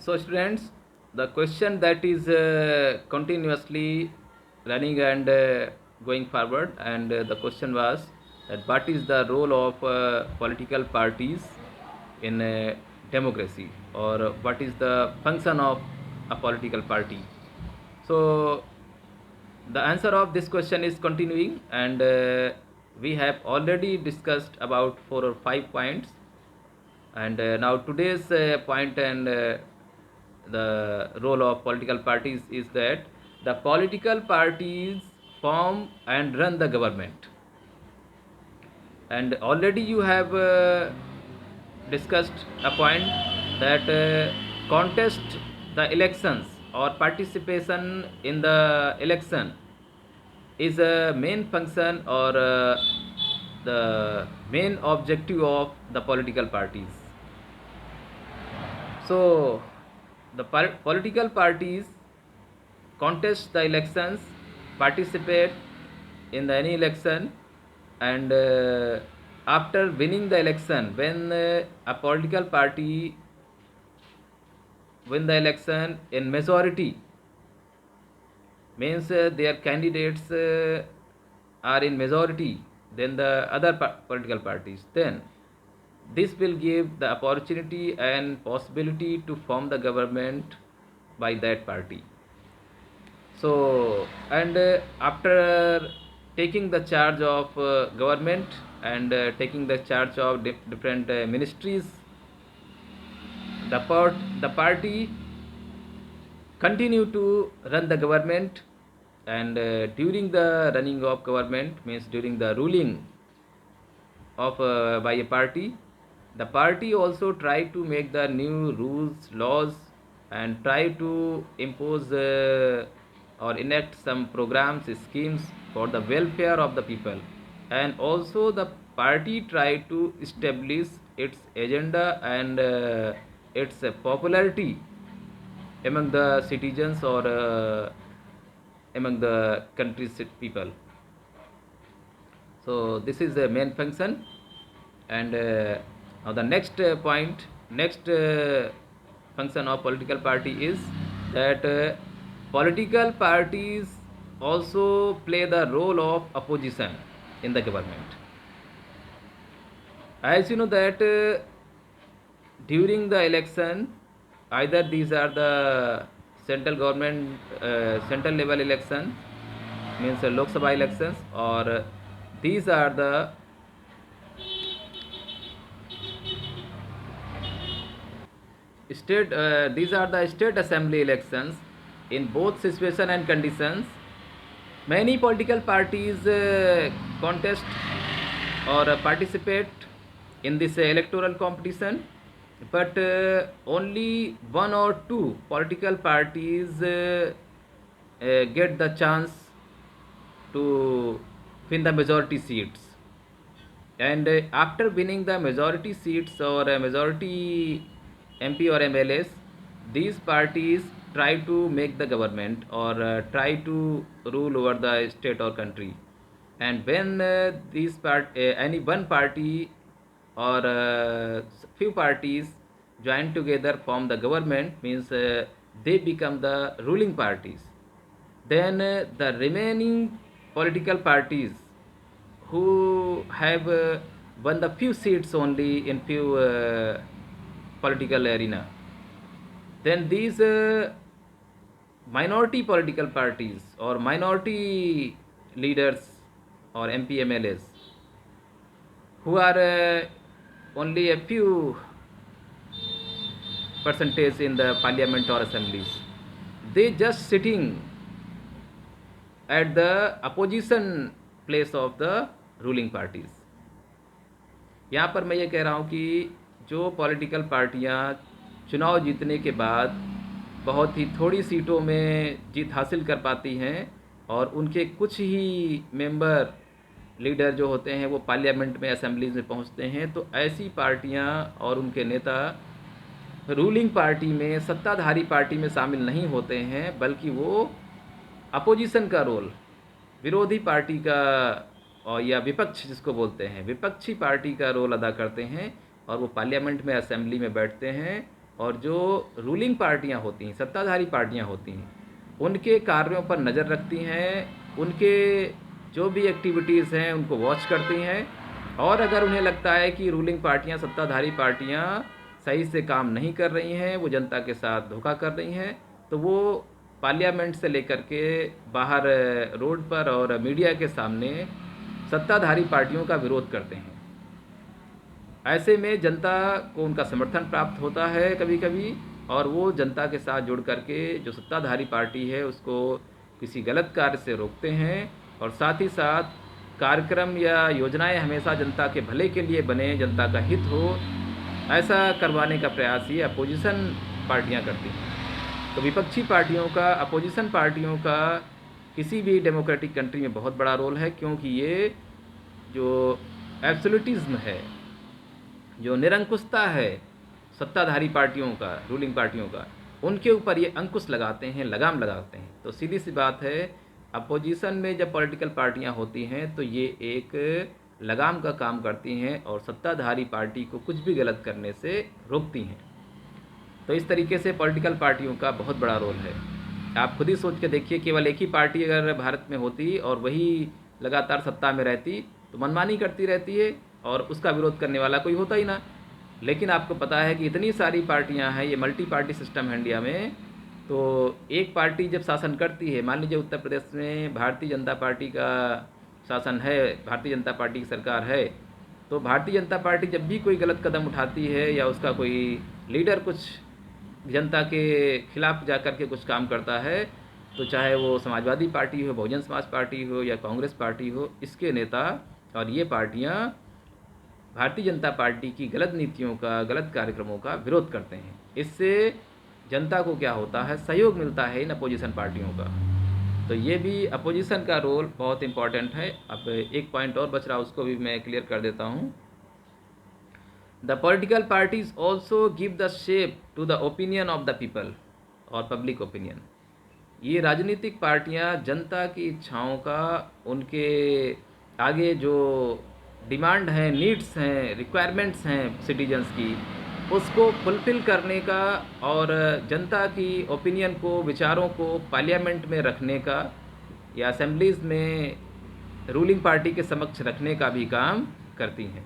So students, the question that is continuously running and going forward, and the question was that what is the role of political parties in democracy, or what is the function of a political party? So the answer of this question is continuing, and we have already discussed about 4 or 5 points, and now today's point and the role of political parties is that the political parties form and run the government. And already you have discussed a point that contest the elections or participation in the election is a main function, or the main objective of the political parties. So the political parties contest the elections, participate in the any election, and after winning the election, when a political party win the election in majority, means their candidates are in majority than the other political parties, then this will give the opportunity and possibility to form the government by that party. So, and after taking the charge of government, and taking the charge of different ministries, the party continue to run the government, and during the running of government, means during the ruling of by a party, the party also try to make the new rules, laws, and try to impose or enact some programs, schemes for the welfare of the people. And also the party try to establish its agenda and its popularity among the citizens, or among the country's people. So this is the main function. And now the next point, next function of political party is that political parties also play the role of opposition in the government. As you know that during the election, either these are the central government, central level election, means Lok Sabha elections, or these are the state, these are the state assembly elections. In both situation and conditions, many political parties contest or participate in this electoral competition, but only one or two political parties get the chance to win the majority seats. And after winning the majority seats or a majority MP or MLAs, these parties try to make the government, or try to rule over the state or country. And when any one party or few parties join together form the government, means they become the ruling parties. Then the remaining political parties who have won the few seats only in few political arena, then these minority political parties or minority leaders or MP MLAs who are only a few percentage in the parliament or assemblies, they just sitting at the opposition place of the ruling parties. यहाँ पर मैं ये कह रहा हूँ कि जो political पार्टियाँ चुनाव जीतने के बाद बहुत ही थोड़ी सीटों में जीत हासिल कर पाती हैं, और उनके कुछ ही मेंबर लीडर जो होते हैं वो पार्लियामेंट में, असेंबलीज में पहुंचते हैं, तो ऐसी पार्टियां और उनके नेता रूलिंग पार्टी में, सत्ताधारी पार्टी में शामिल नहीं होते हैं, बल्कि वो अपोजिशन का रोल, विरोधी पार्टी का, और या विपक्ष जिसको बोलते हैं, विपक्षी पार्टी का रोल अदा करते हैं, और वो पार्लियामेंट में, असेंबली में बैठते हैं और जो रूलिंग पार्टियां होती हैं, सत्ताधारी पार्टियां होती हैं, उनके कार्यों पर नज़र रखती हैं, उनके जो भी एक्टिविटीज़ हैं उनको वॉच करती हैं, और अगर उन्हें लगता है कि रूलिंग पार्टियां, सत्ताधारी पार्टियां सही से काम नहीं कर रही हैं, वो जनता के साथ धोखा कर रही हैं, तो वो पार्लियामेंट से लेकर के बाहर रोड पर और मीडिया के सामने सत्ताधारी पार्टियों का विरोध करते हैं। ऐसे में जनता को उनका समर्थन प्राप्त होता है कभी कभी, और वो जनता के साथ जुड़ करके जो सत्ताधारी पार्टी है उसको किसी गलत कार्य से रोकते हैं, और साथ ही साथ कार्यक्रम या योजनाएं हमेशा जनता के भले के लिए बने, जनता का हित हो, ऐसा करवाने का प्रयास ये अपोजिशन पार्टियां करती हैं। तो विपक्षी पार्टियों का, अपोजिशन पार्टियों का किसी भी डेमोक्रेटिक कंट्री में बहुत बड़ा रोल है, क्योंकि ये जो एब्सोल्यूटिज्म है, जो निरंकुशता है सत्ताधारी पार्टियों का, रूलिंग पार्टियों का, उनके ऊपर ये अंकुश लगाते हैं, लगाम लगाते हैं। तो सीधी सी बात है, अपोजिशन में जब पॉलिटिकल पार्टियां होती हैं तो ये एक लगाम का काम करती हैं और सत्ताधारी पार्टी को कुछ भी गलत करने से रोकती हैं। तो इस तरीके से पॉलिटिकल पार्टियों का बहुत बड़ा रोल है। आप खुद ही सोच के देखिए, केवल एक ही पार्टी अगर भारत में होती और वही लगातार सत्ता में रहती तो मनमानी करती रहती है और उसका विरोध करने वाला कोई होता ही ना। लेकिन आपको पता है कि इतनी सारी पार्टियां हैं, ये मल्टी पार्टी सिस्टम है इंडिया में। तो एक पार्टी जब शासन करती है, मान लीजिए उत्तर प्रदेश में भारतीय जनता पार्टी का शासन है, भारतीय जनता पार्टी की सरकार है, तो भारतीय जनता पार्टी जब भी कोई गलत कदम उठाती है या उसका कोई लीडर कुछ जनता के खिलाफ जा कर के कुछ काम करता है, तो चाहे वो समाजवादी पार्टी हो, बहुजन समाज पार्टी हो या कांग्रेस पार्टी हो, इसके नेता और ये पार्टियां भारतीय जनता पार्टी की गलत नीतियों का, गलत कार्यक्रमों का विरोध करते हैं। इससे जनता को क्या होता है, सहयोग मिलता है इन अपोजिशन पार्टियों का। तो ये भी अपोजिशन का रोल बहुत इम्पॉर्टेंट है। अब एक पॉइंट और बच रहा, उसको भी मैं क्लियर कर देता हूँ। The political parties also give the shape to the opinion of the people और पब्लिक ओपिनियन। ये राजनीतिक पार्टियां जनता की इच्छाओं का, उनके आगे जो डिमांड हैं, नीड्स हैं, रिक्वायरमेंट्स हैं सिटीजन्स की, उसको फुलफ़िल करने का और जनता की ओपिनियन को, विचारों को पार्लियामेंट में रखने का या असेंबलीज़ में रूलिंग पार्टी के समक्ष रखने का भी काम करती हैं।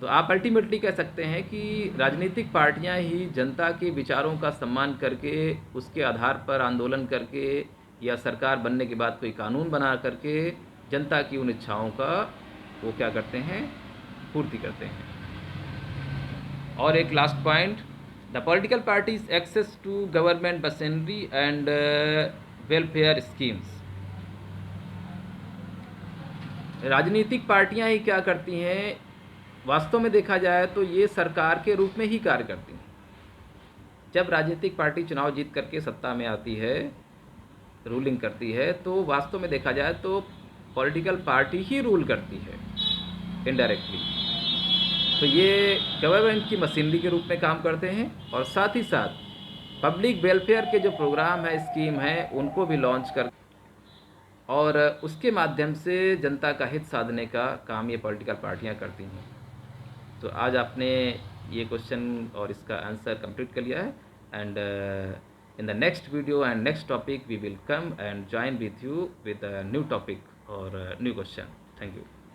तो आप अल्टीमेटली कह सकते हैं कि राजनीतिक पार्टियां ही जनता के विचारों का सम्मान करके, उसके आधार पर आंदोलन करके या सरकार बनने के बाद कोई कानून बना करके जनता की उन इच्छाओं का वो क्या करते हैं, पूर्ति करते हैं। और एक last point, the political parties access to government machinery and welfare schemes. राजनीतिक पार्टियां ही क्या करती हैं, वास्तव में देखा जाए तो ये सरकार के रूप में ही कार्य करती हैं। जब राजनीतिक पार्टी चुनाव जीत करके सत्ता में आती है, रूलिंग करती है, तो वास्तव में देखा जाए तो पॉलिटिकल पार्टी ही रूल करती है इनडायरेक्टली। तो ये गवर्नमेंट की मशीनरी के रूप में काम करते हैं, और साथ ही साथ पब्लिक वेलफेयर के जो प्रोग्राम है, स्कीम है, उनको भी लॉन्च कर और उसके माध्यम से जनता का हित साधने का काम ये पॉलिटिकल पार्टियां करती हैं। तो आज आपने ये क्वेश्चन और इसका आंसर कंप्लीट कर लिया है, and in the next video and next topic we will come and join with you with a new topic और न्यू क्वेश्चन। Thank you.